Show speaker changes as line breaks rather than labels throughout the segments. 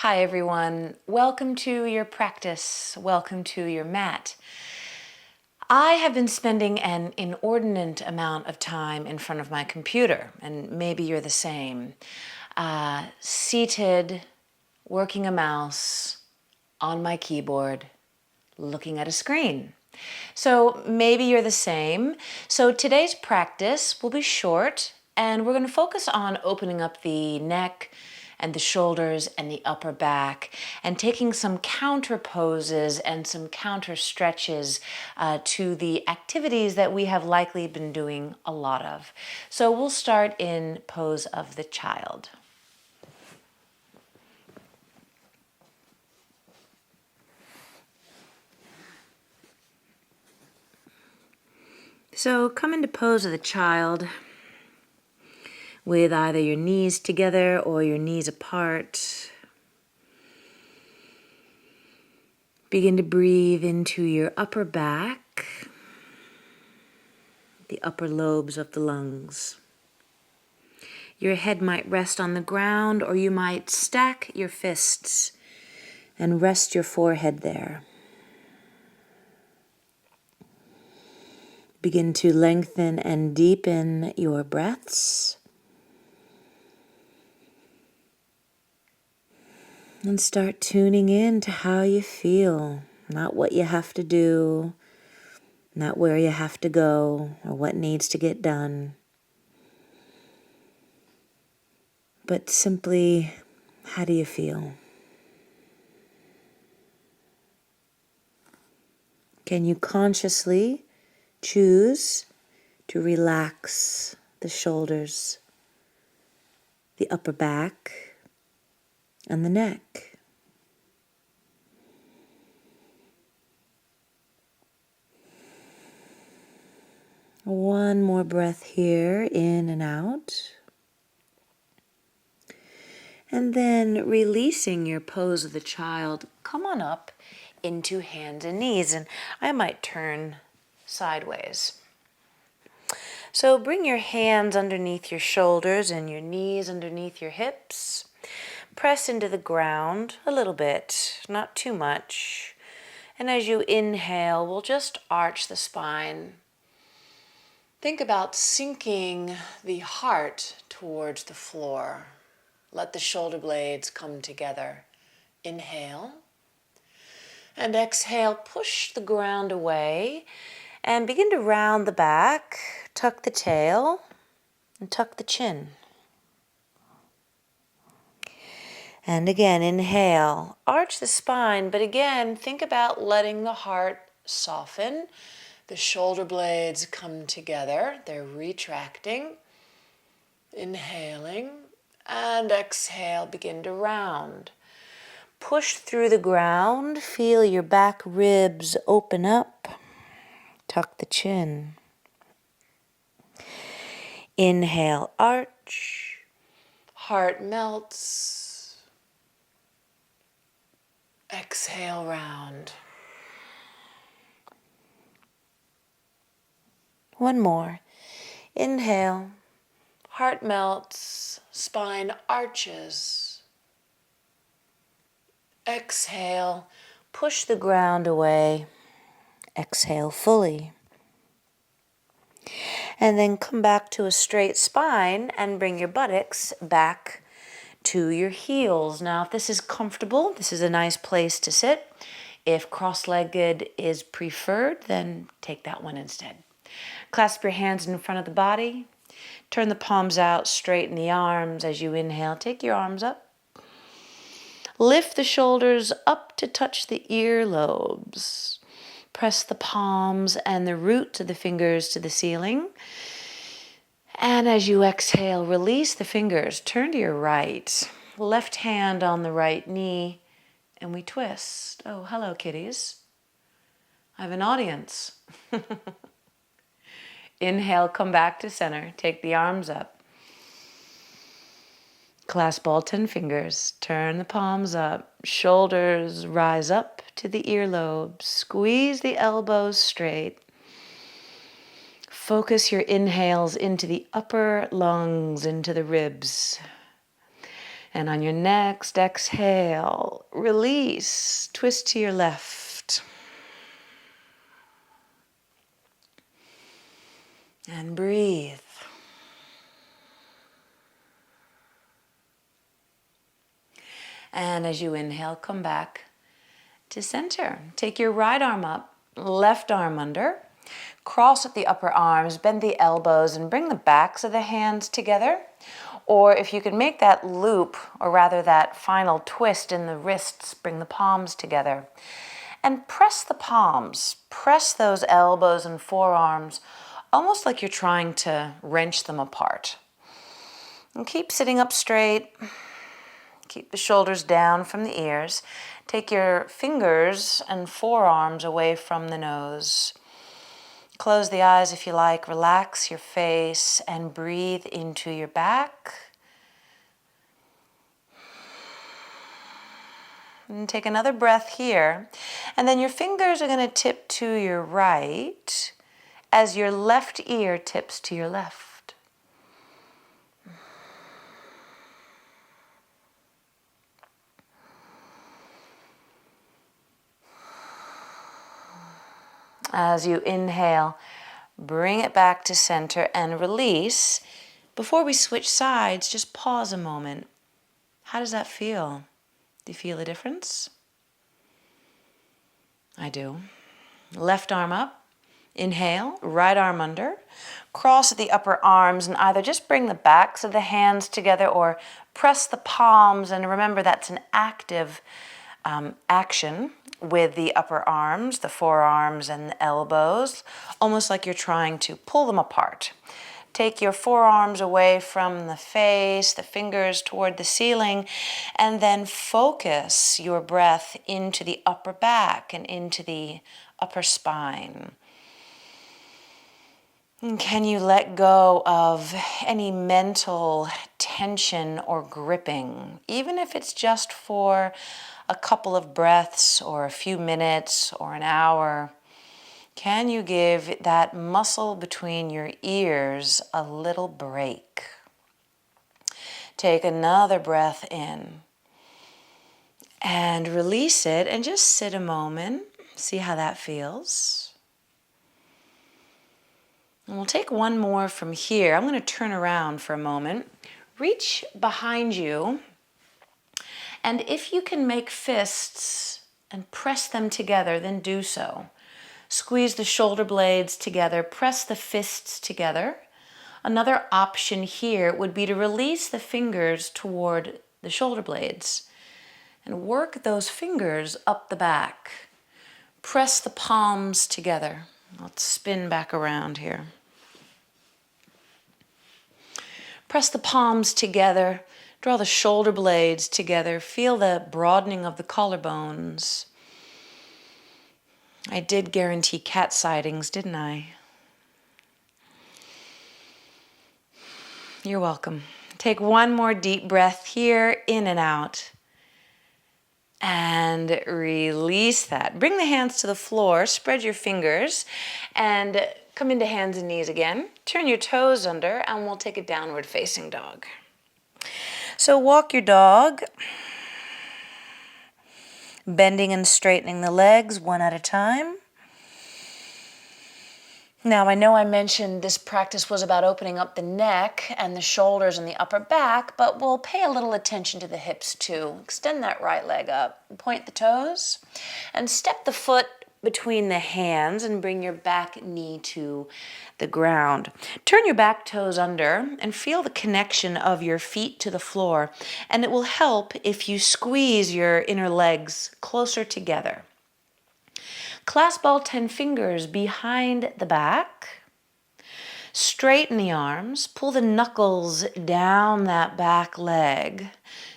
Hi everyone, welcome to your practice, welcome to your mat. I have been spending an inordinate amount of time in front of my computer, and maybe you're the same. Seated, working a mouse, on my keyboard, looking at a screen. So maybe you're the same. So today's practice will be short, and we're going to focus on opening up the neck and the shoulders and the upper back, and taking some counter poses and some counter stretches to the activities that we have likely been doing a lot of. So we'll start in pose of the child. So come into pose of the child with either your knees together or your knees apart. Begin to breathe into your upper back, the upper lobes of the lungs. Your head might rest on the ground, or you might stack your fists and rest your forehead there. Begin to lengthen and deepen your breaths. And start tuning in to how you feel, not what you have to do, not where you have to go, or what needs to get done, but simply, how do you feel? Can you consciously choose to relax the shoulders, the upper back, and the neck? One more breath here, in and out. And then releasing your pose of the child, come on up into hands and knees. And I might turn sideways. So bring your hands underneath your shoulders and your knees underneath your hips. Press into the ground a little bit, not too much. And as you inhale, we'll just arch the spine. Think about sinking the heart towards the floor. Let the shoulder blades come together. Inhale. And exhale, push the ground away and begin to round the back, tuck the tail, and tuck the chin. And again, inhale, arch the spine, but again, think about letting the heart soften. The shoulder blades come together, they're retracting. Inhaling, and exhale, begin to round. Push through the ground, feel your back ribs open up, tuck the chin. Inhale, arch, heart melts. Exhale, round. One more. Inhale, heart melts, spine arches. Exhale, push the ground away. Exhale fully. And then come back to a straight spine and bring your buttocks back to your heels. Now, if this is comfortable, this is a nice place to sit. If cross-legged is preferred, then take that one instead. Clasp your hands in front of the body. Turn the palms out, straighten the arms as you inhale. Take your arms up. Lift the shoulders up to touch the earlobes. Press the palms and the roots of the fingers to the ceiling. And as you exhale, release the fingers. Turn to your right. Left hand on the right knee, and we twist. Oh, hello, kitties. I have an audience. Inhale, come back to center. Take the arms up. Clasp all 10 fingers. Turn the palms up. Shoulders rise up to the earlobes. Squeeze the elbows straight. Focus your inhales into the upper lungs, into the ribs. And on your next exhale, release, twist to your left. And breathe. And as you inhale, come back to center. Take your right arm up, left arm under. Cross at the upper arms, bend the elbows, and bring the backs of the hands together. Or if you can make that loop, or rather that final twist in the wrists, bring the palms together. And press the palms. Press those elbows and forearms, almost like you're trying to wrench them apart. And keep sitting up straight. Keep the shoulders down from the ears. Take your fingers and forearms away from the nose. Close the eyes if you like. Relax your face and breathe into your back. And take another breath here. And then your fingers are going to tip to your right as your left ear tips to your left. As you inhale, bring it back to center and release. Before we switch sides, just pause a moment. How does that feel? Do you feel a difference? I do. Left arm up. Inhale, right arm under. Cross at the upper arms and either just bring the backs of the hands together or press the palms. And remember, that's an active action with the upper arms, the forearms and the elbows, almost like you're trying to pull them apart. Take your forearms away from the face, the fingers toward the ceiling, and then focus your breath into the upper back and into the upper spine. And can you let go of any mental tension or gripping, even if it's just for a couple of breaths or a few minutes or an hour? Can you give that muscle between your ears a little break? Take another breath in and release it and just sit a moment. See how that feels. And we'll take one more from here. I'm going to turn around for a moment. Reach behind you. And if you can make fists and press them together, then do so. Squeeze the shoulder blades together, press the fists together. Another option here would be to release the fingers toward the shoulder blades and work those fingers up the back. Press the palms together. Let's spin back around here. Press the palms together. Draw the shoulder blades together. Feel the broadening of the collarbones. I did guarantee cat sightings, didn't I? You're welcome. Take one more deep breath here, in and out. And release that. Bring the hands to the floor, spread your fingers, and come into hands and knees again. Turn your toes under, and we'll take a downward facing dog. So walk your dog, bending and straightening the legs one at a time. Now, I know I mentioned this practice was about opening up the neck and the shoulders and the upper back, but we'll pay a little attention to the hips too. Extend that right leg up, point the toes, and step the foot between the hands and bring your back knee to the ground. Turn your back toes under and feel the connection of your feet to the floor, and it will help if you squeeze your inner legs closer together. Clasp all 10 fingers behind the back. Straighten the arms. Pull the knuckles down that back leg.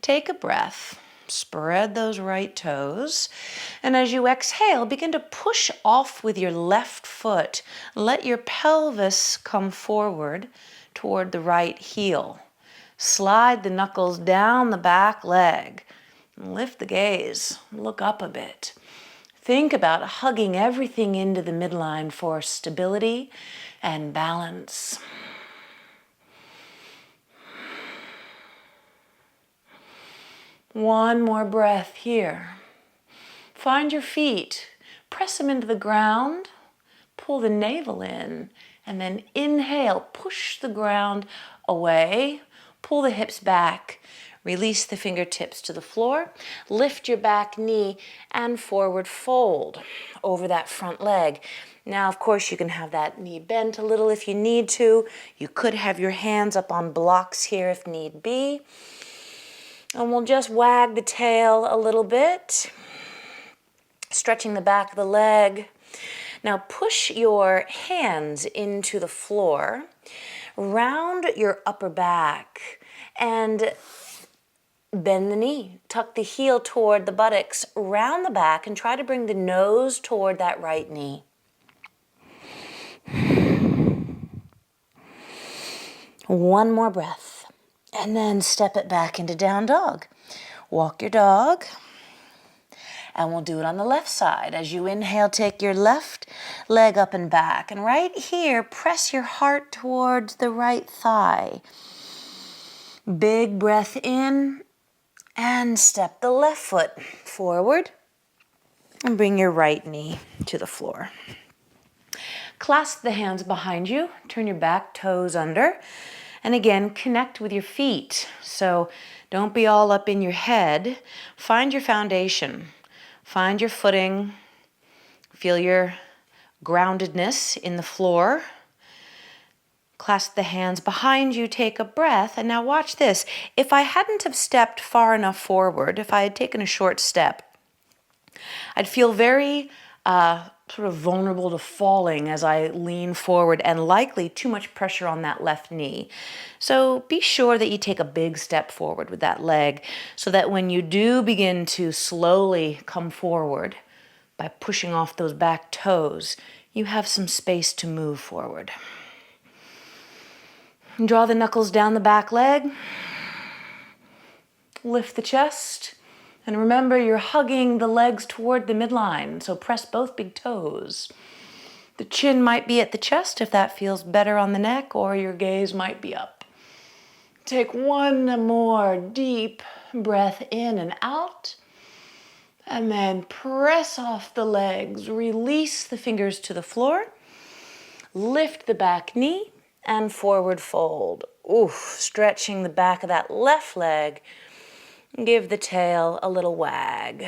Take a breath. Spread those right toes. And as you exhale, begin to push off with your left foot. Let your pelvis come forward toward the right heel. Slide the knuckles down the back leg. Lift the gaze. Look up a bit. Think about hugging everything into the midline for stability and balance. One more breath here. Find your feet. Press them into the ground. Pull the navel in. And then inhale. Push the ground away. Pull the hips back. Release the fingertips to the floor. Lift your back knee and forward fold over that front leg. Now, of course, you can have that knee bent a little if you need to. You could have your hands up on blocks here if need be. And we'll just wag the tail a little bit, stretching the back of the leg. Now push your hands into the floor, round your upper back, and bend the knee. Tuck the heel toward the buttocks, round the back, and try to bring the nose toward that right knee. One more breath, and then step it back into down dog. Walk your dog, and we'll do it on the left side. As you inhale, take your left leg up and back, and right here, press your heart towards the right thigh. Big breath in, and step the left foot forward, and bring your right knee to the floor. Clasp the hands behind you, turn your back toes under, and again, connect with your feet. So don't be all up in your head. Find your foundation. Find your footing. Feel your groundedness in the floor. Clasp the hands behind you, take a breath, and now watch this. If I hadn't have stepped far enough forward, if I had taken a short step, I'd feel very sort of vulnerable to falling as I lean forward and likely too much pressure on that left knee. So be sure that you take a big step forward with that leg so that when you do begin to slowly come forward by pushing off those back toes, you have some space to move forward. And draw the knuckles down the back leg. Lift the chest. And remember, you're hugging the legs toward the midline, so press both big toes. The chin might be at the chest if that feels better on the neck, or your gaze might be up. Take one more deep breath in and out, and then press off the legs. Release the fingers to the floor. Lift the back knee and forward fold. Oof, stretching the back of that left leg. Give the tail a little wag.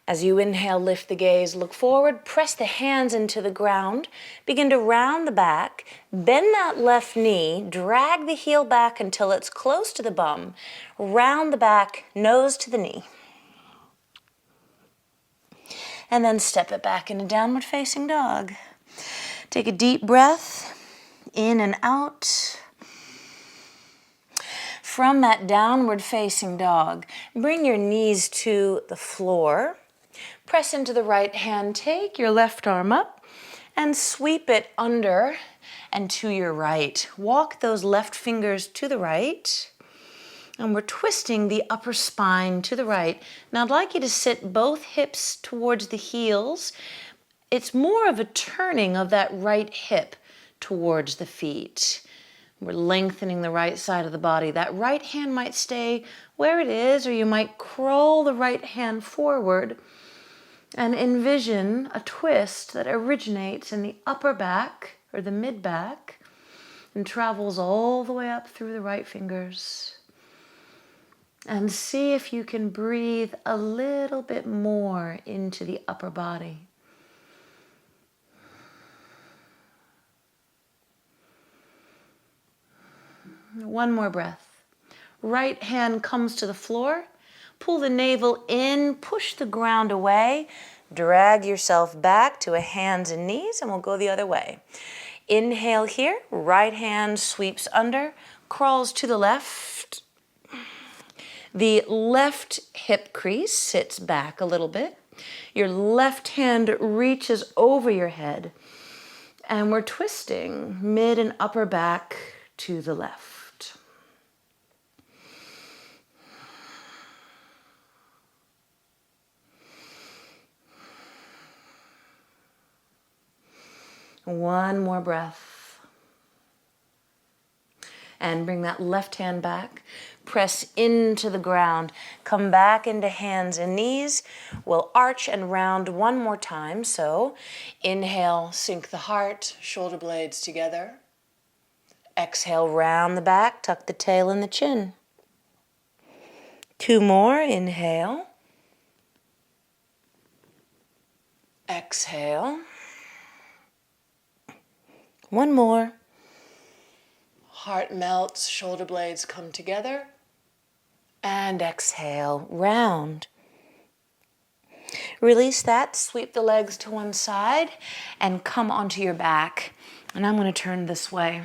As you inhale, lift the gaze, look forward, press the hands into the ground, begin to round the back, bend that left knee, drag the heel back until it's close to the bum, round the back, nose to the knee. And then step it back into downward facing dog. Take a deep breath, in and out. From that downward facing dog, bring your knees to the floor. Press into the right hand, take your left arm up and sweep it under and to your right. Walk those left fingers to the right. And we're twisting the upper spine to the right. Now I'd like you to sit both hips towards the heels. It's more of a turning of that right hip towards the feet. We're lengthening the right side of the body. That right hand might stay where it is, or you might crawl the right hand forward and envision a twist that originates in the upper back or the mid back and travels all the way up through the right fingers. And see if you can breathe a little bit more into the upper body. One more breath. Right hand comes to the floor. Pull the navel in, push the ground away. Drag yourself back to a hands and knees, and we'll go the other way. Inhale here, right hand sweeps under, crawls to the left. The left hip crease sits back a little bit. Your left hand reaches over your head, and we're twisting mid and upper back to the left. One more breath. And bring that left hand back. Press into the ground. Come back into hands and knees. We'll arch and round one more time. So inhale, sink the heart, shoulder blades together. Exhale, round the back, tuck the tail and the chin. 2 more, inhale. Exhale. 1 more. Heart melts, shoulder blades come together. And exhale, round. Release that, sweep the legs to one side and come onto your back. And I'm going to turn this way.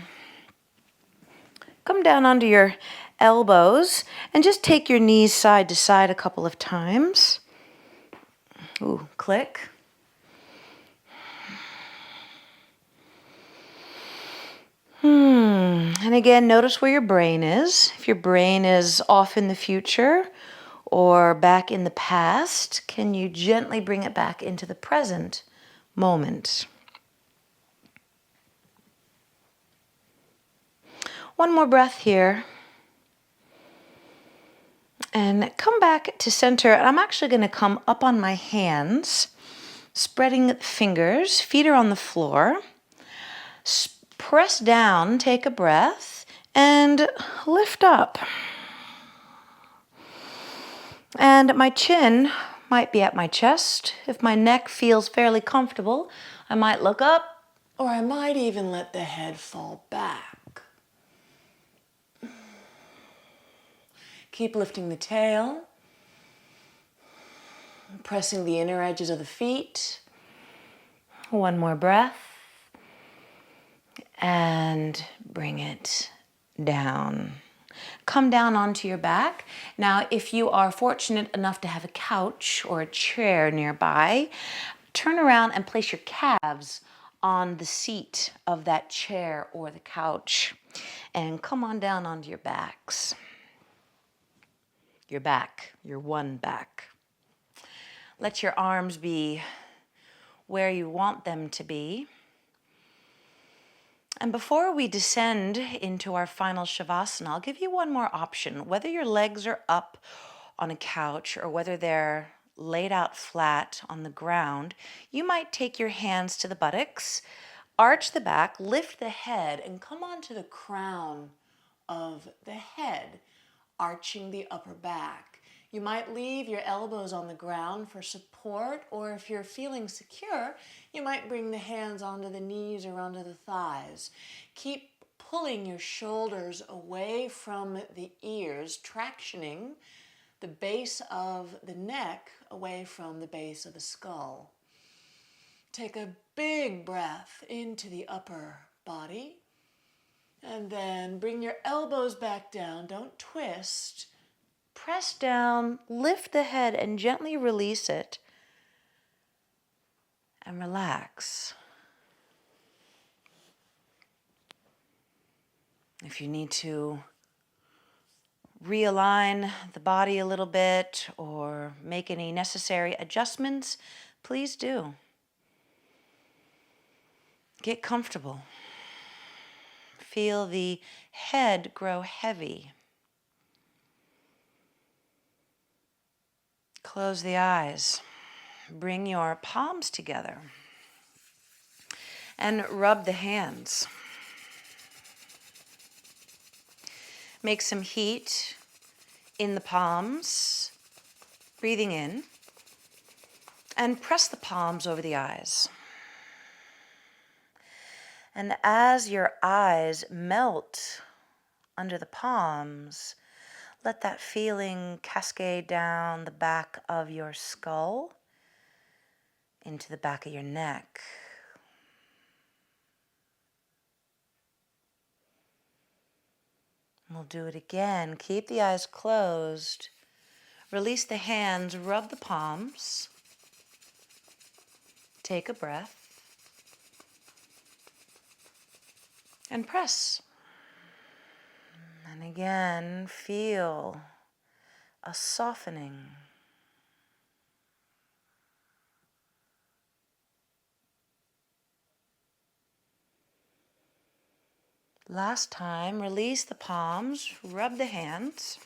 Come down onto your elbows and just take your knees side to side a couple of times. Ooh, click. And again, notice where your brain is. If your brain is off in the future or back in the past, can you gently bring it back into the present moment? One more breath here. And come back to center. I'm actually going to come up on my hands, spreading the fingers. Feet are on the floor. Press down, take a breath, and lift up. And my chin might be at my chest. If my neck feels fairly comfortable, I might look up, or I might even let the head fall back. Keep lifting the tail, pressing the inner edges of the feet. One more breath. And bring it down. Come down onto your back. Now, if you are fortunate enough to have a couch or a chair nearby, turn around and place your calves on the seat of that chair or the couch. And come on down onto your backs. Your back, your one back. Let your arms be where you want them to be. And before we descend into our final Shavasana, I'll give you one more option. Whether your legs are up on a couch or whether they're laid out flat on the ground, you might take your hands to the buttocks, arch the back, lift the head, and come onto the crown of the head, arching the upper back. You might leave your elbows on the ground for support, or if you're feeling secure, you might bring the hands onto the knees or onto the thighs. Keep pulling your shoulders away from the ears, tractioning the base of the neck away from the base of the skull. Take a big breath into the upper body, and then bring your elbows back down. Don't twist. Press down, lift the head, and gently release it. And relax. If you need to realign the body a little bit or make any necessary adjustments, please do. Get comfortable. Feel the head grow heavy. Close the eyes. Bring your palms together and rub the hands. Make some heat in the palms, breathing in, and press the palms over the eyes. And as your eyes melt under the palms, let that feeling cascade down the back of your skull into the back of your neck. We'll do it again. Keep the eyes closed. Release the hands, rub the palms. Take a breath. And press. And again, feel a softening. Last time, release the palms, rub the hands.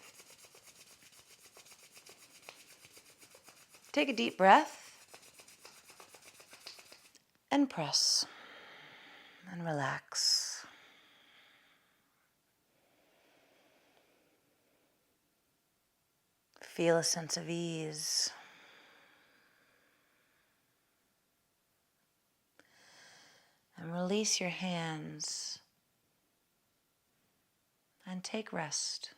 Take a deep breath and press and relax. Feel a sense of ease. And release your hands and take rest.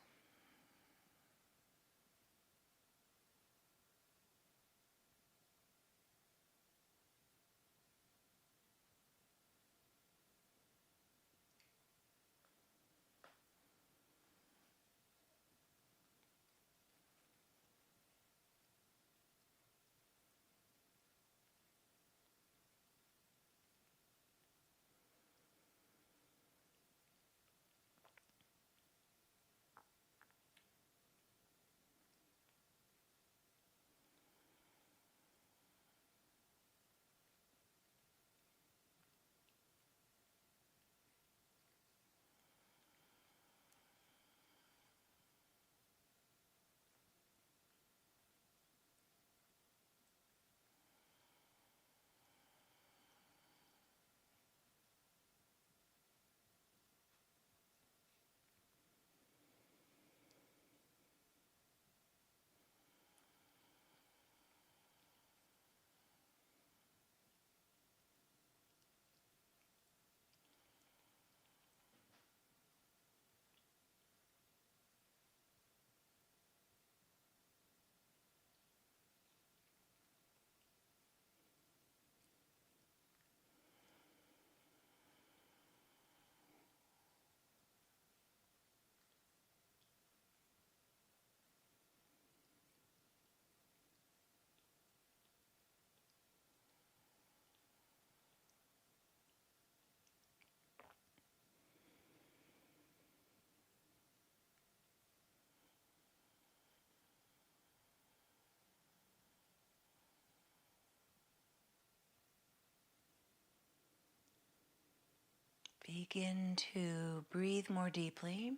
Begin to breathe more deeply.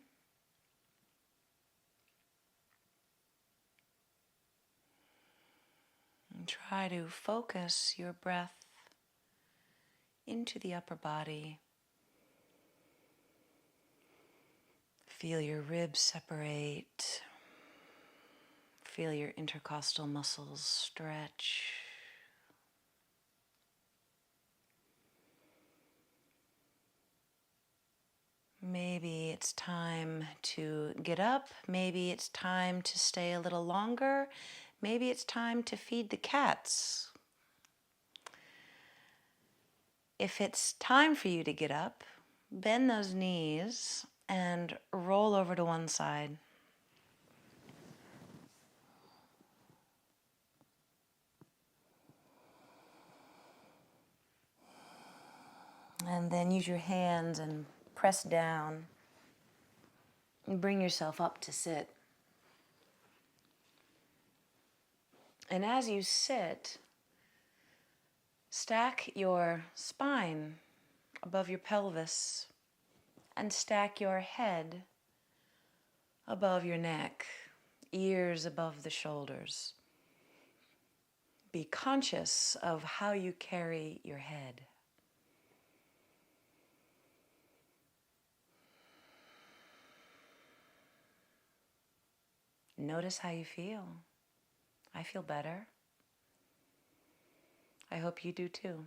And try to focus your breath into the upper body. Feel your ribs separate. Feel your intercostal muscles stretch. Maybe it's time to get up. Maybe it's time to stay a little longer. Maybe it's time to feed the cats. If it's time for you to get up, bend those knees and roll over to one side. And then use your hands and press down and bring yourself up to sit. And as you sit, stack your spine above your pelvis and stack your head above your neck, ears above the shoulders. Be conscious of how you carry your head. Notice how you feel. I feel better. I hope you do too.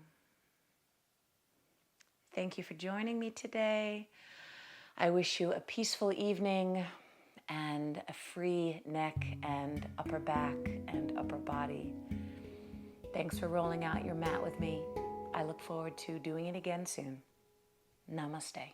Thank you for joining me today. I wish you a peaceful evening and a free neck and upper back and upper body. Thanks for rolling out your mat with me. I look forward to doing it again soon. Namaste.